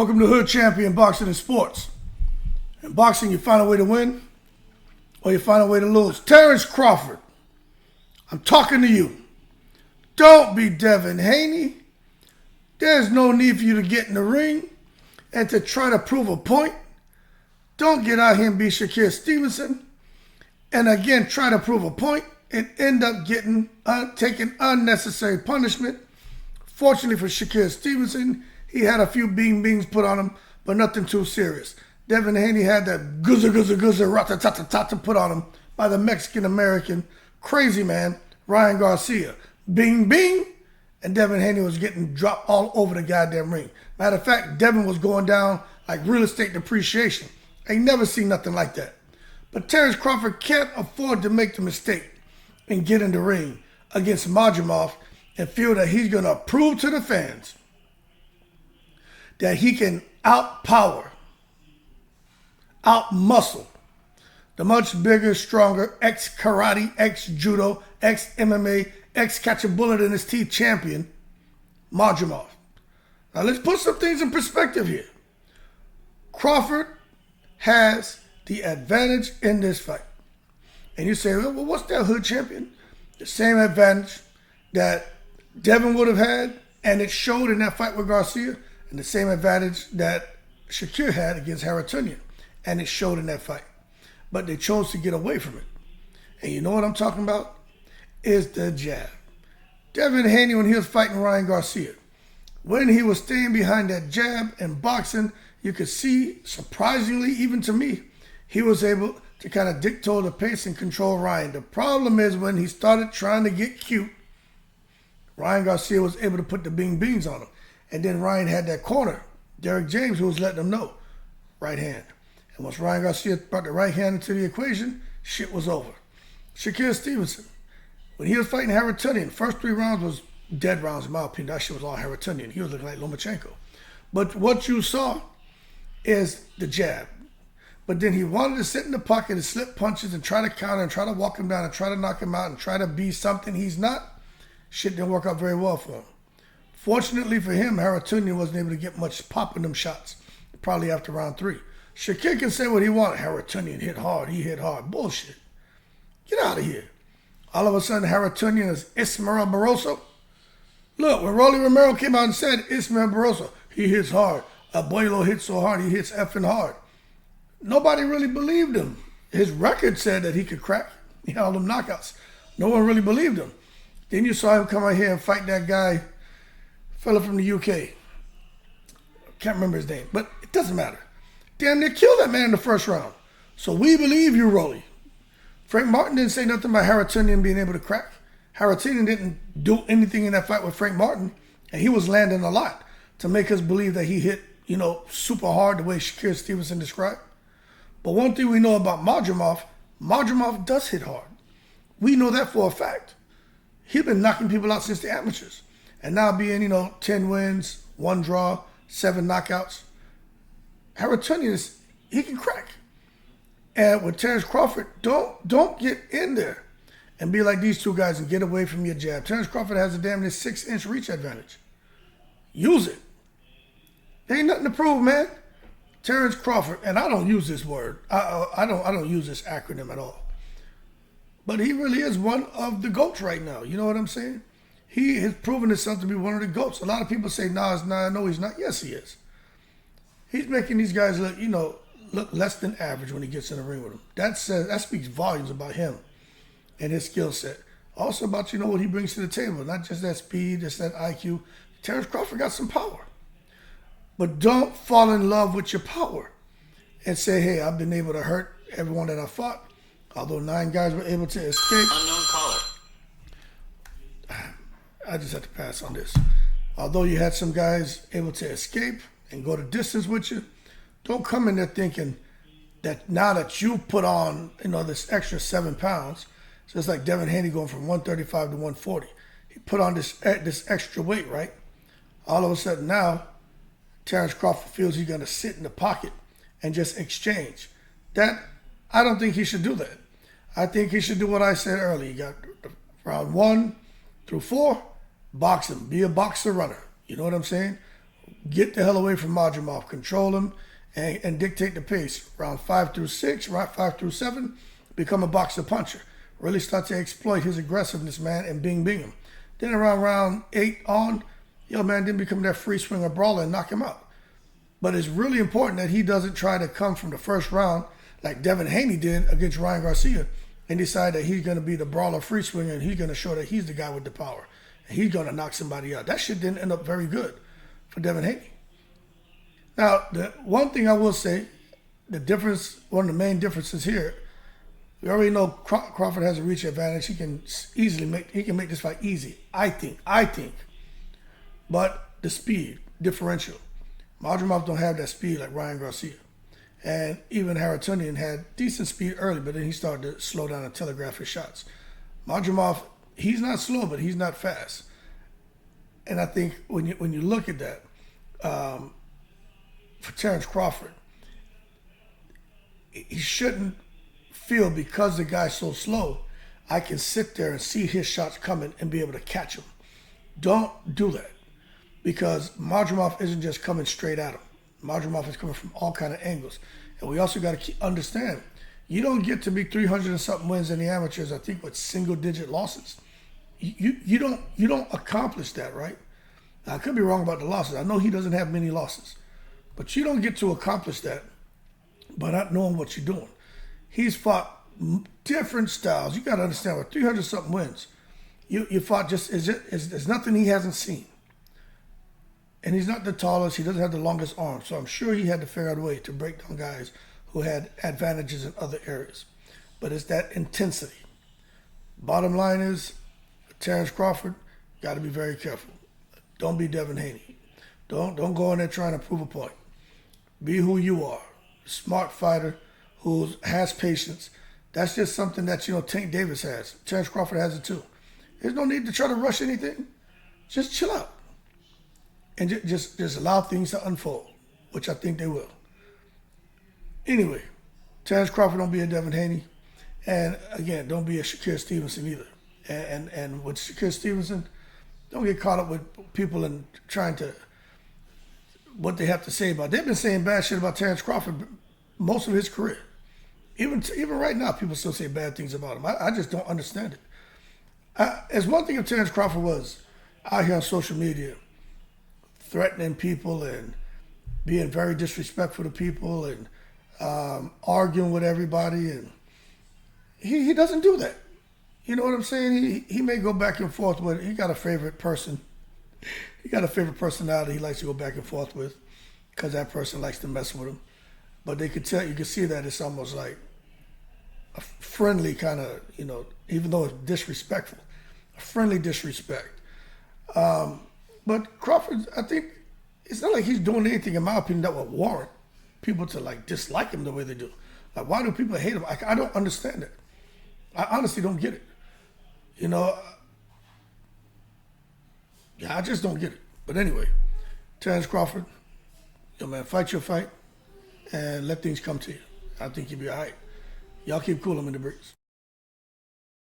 Welcome to Hood Champion Boxing and Sports. In boxing, you find a way to win or you find a way to lose. Terence Crawford, I'm talking to you. Don't be Devin Haney. There's no need for you to get in the ring and to try to prove a point. Don't get out here and be Shakur Stevenson and again try to prove a point and end up getting taking unnecessary punishment. Fortunately for Shakur Stevenson, he had a few beans put on him, but nothing too serious. Devin Haney had that guzzer rat-a-tat-a-tat put on him by the Mexican-American crazy man, Ryan Garcia. Bing, bing, and Devin Haney was getting dropped all over the goddamn ring. Matter of fact, Devin was going down like real estate depreciation. I ain't never seen nothing like that. But Terence Crawford can't afford to make the mistake and get in the ring against Madrimov and feel that he's going to prove to the fans that he can outpower, outmuscle the much bigger, stronger ex-karate, ex-judo, ex-MMA, ex-catch-a-bullet-in-his-teeth champion, Madrimov. Now let's put some things in perspective here. Crawford has the advantage in this fight. And you say, well, what's that, Hood champion? The same advantage that Devin would have had, and it showed in that fight with Garcia, and the same advantage that Shakur had against Haratunian, and it showed in that fight. But they chose to get away from it. And you know what I'm talking about? Is the jab. Devin Haney, when he was fighting Ryan Garcia, when he was staying behind that jab and boxing, you could see, surprisingly, even to me, he was able to kind of dictate the pace and control Ryan. The problem is when he started trying to get cute, Ryan Garcia was able to put the beans on him. And then Ryan had that corner, Derek James, who was letting him know, right hand. And once Ryan Garcia brought the right hand into the equation, shit was over. Shakur Stevenson, when he was fighting Haratunian, first 3 rounds was dead rounds in my opinion. That shit was all Haratunian. He was looking like Lomachenko. But what you saw is the jab. But then he wanted to sit in the pocket and slip punches and try to counter and try to walk him down and try to knock him out and try to be something he's not. Shit didn't work out very well for him. Fortunately for him, Haratunian wasn't able to get much pop in them shots, probably after round 3. Shakur can say what he wanted. Haratunian hit hard. He hit hard. Bullshit. Get out of here. All of a sudden, Haratunian is Ismael Barroso. Look, when Rolly Romero came out and said, Ismael Barroso, he hits hard. Abuelo hits so hard, he hits effing hard. Nobody really believed him. His record said that he could crack. He had all them knockouts. No one really believed him. Then you saw him come out here and fight that guy, fella from the UK. Can't remember his name, but it doesn't matter. Damn near killed that man in the first round. So we believe you, Rolly. Frank Martin didn't say nothing about Haratunian being able to crack. Haratunian didn't do anything in that fight with Frank Martin, and he was landing a lot to make us believe that he hit, super hard the way Shakur Stevenson described. But one thing we know about Madrimov does hit hard. We know that for a fact. He's been knocking people out since the amateurs. And now being, 10 wins, 1 draw, 7 knockouts. Haratunian, he can crack. And with Terence Crawford, don't get in there and be like these two guys and get away from your jab. Terence Crawford has a damn near 6-inch reach advantage. Use it. There ain't nothing to prove, man. Terence Crawford, and I don't use this word. I don't use this acronym at all. But he really is one of the GOATs right now. You know what I'm saying? He has proven himself to be one of the GOATs. A lot of people say, no, he's not. Yes, he is. He's making these guys look, look less than average when he gets in the ring with them. That speaks volumes about him and his skill set. Also about, what he brings to the table. Not just that speed, just that IQ. Terence Crawford got some power. But don't fall in love with your power and say, hey, I've been able to hurt everyone that I fought. Although 9 guys were able to escape. Unknown caller. I just have to pass on this. Although you had some guys able to escape and go the distance with you, don't come in there thinking that now that you put on, this extra 7 pounds, so it's like Devin Haney going from 135 to 140. He put on this extra weight, right? All of a sudden now, Terence Crawford feels he's going to sit in the pocket and just exchange. I don't think he should do that. I think he should do what I said earlier. You got round 1 through 4, box him. Be a boxer runner. You know what I'm saying? get the hell away from Madrimov, control him, and dictate the pace. Round 5 through 6, round 5 through 7, become a boxer puncher. Really start to exploit his aggressiveness, man, and bing him. Then around round 8 on, then become that free swinger brawler and knock him out. But it's really important that he doesn't try to come from the first round like Devin Haney did against Ryan Garcia and decide that he's going to be the brawler free swinger and he's going to show that he's the guy with the power. And he's going to knock somebody out. That shit didn't end up very good for Devin Haney. Now, the one thing I will say, one of the main differences here, we already know Crawford has a reach advantage. He can make this fight easy. I think. But the speed differential. Madrimov don't have that speed like Ryan Garcia. And even Haratunian had decent speed early, but then he started to slow down and telegraph his shots. Madrimov, he's not slow, but he's not fast. And I think when you look at that, for Terence Crawford, he shouldn't feel because the guy's so slow, I can sit there and see his shots coming and be able to catch them. Don't do that, because Madrimov isn't just coming straight at him. Madrimov is coming from all kind of angles. And we also got to understand, you don't get to be 300 and something wins in the amateurs, I think, with single-digit losses. You don't accomplish that, right? Now, I could be wrong about the losses. I know he doesn't have many losses. But you don't get to accomplish that by not knowing what you're doing. He's fought different styles. You got to understand, with 300 something wins, you fought there's nothing he hasn't seen. And he's not the tallest. He doesn't have the longest arms. So I'm sure he had to figure out a way to break down guys who had advantages in other areas. But it's that intensity. Bottom line is, Terence Crawford, got to be very careful. Don't be Devin Haney. Don't go in there trying to prove a point. Be who you are. Smart fighter who has patience. That's just something that, Tank Davis has. Terence Crawford has it too. There's no need to try to rush anything. Just chill out. And just allow things to unfold, which I think they will. Anyway, Terence Crawford, don't be a Devin Haney. And again, don't be a Shakur Stevenson either. And with Shakur Stevenson, don't get caught up with people and trying to, what they have to say about. They've been saying bad shit about Terence Crawford most of his career. Even right now, people still say bad things about him. I just don't understand it. As one thing if Terence Crawford was out here on social media threatening people and being very disrespectful to people and arguing with everybody, and he doesn't do that. You know what I'm saying? He may go back and forth with, he got a favorite person. He got a favorite personality he likes to go back and forth with because that person likes to mess with him. But you can see that it's almost like a friendly kind of, even though it's disrespectful, a friendly disrespect. But Crawford, I think, it's not like he's doing anything, in my opinion, that would warrant people to dislike him the way they do. Like, why do people hate him? I don't understand it. I honestly don't get it. I just don't get it. But anyway, Terence Crawford, man, fight your fight and let things come to you. I think you'll be all right. Y'all keep cool. I'm in the breeze.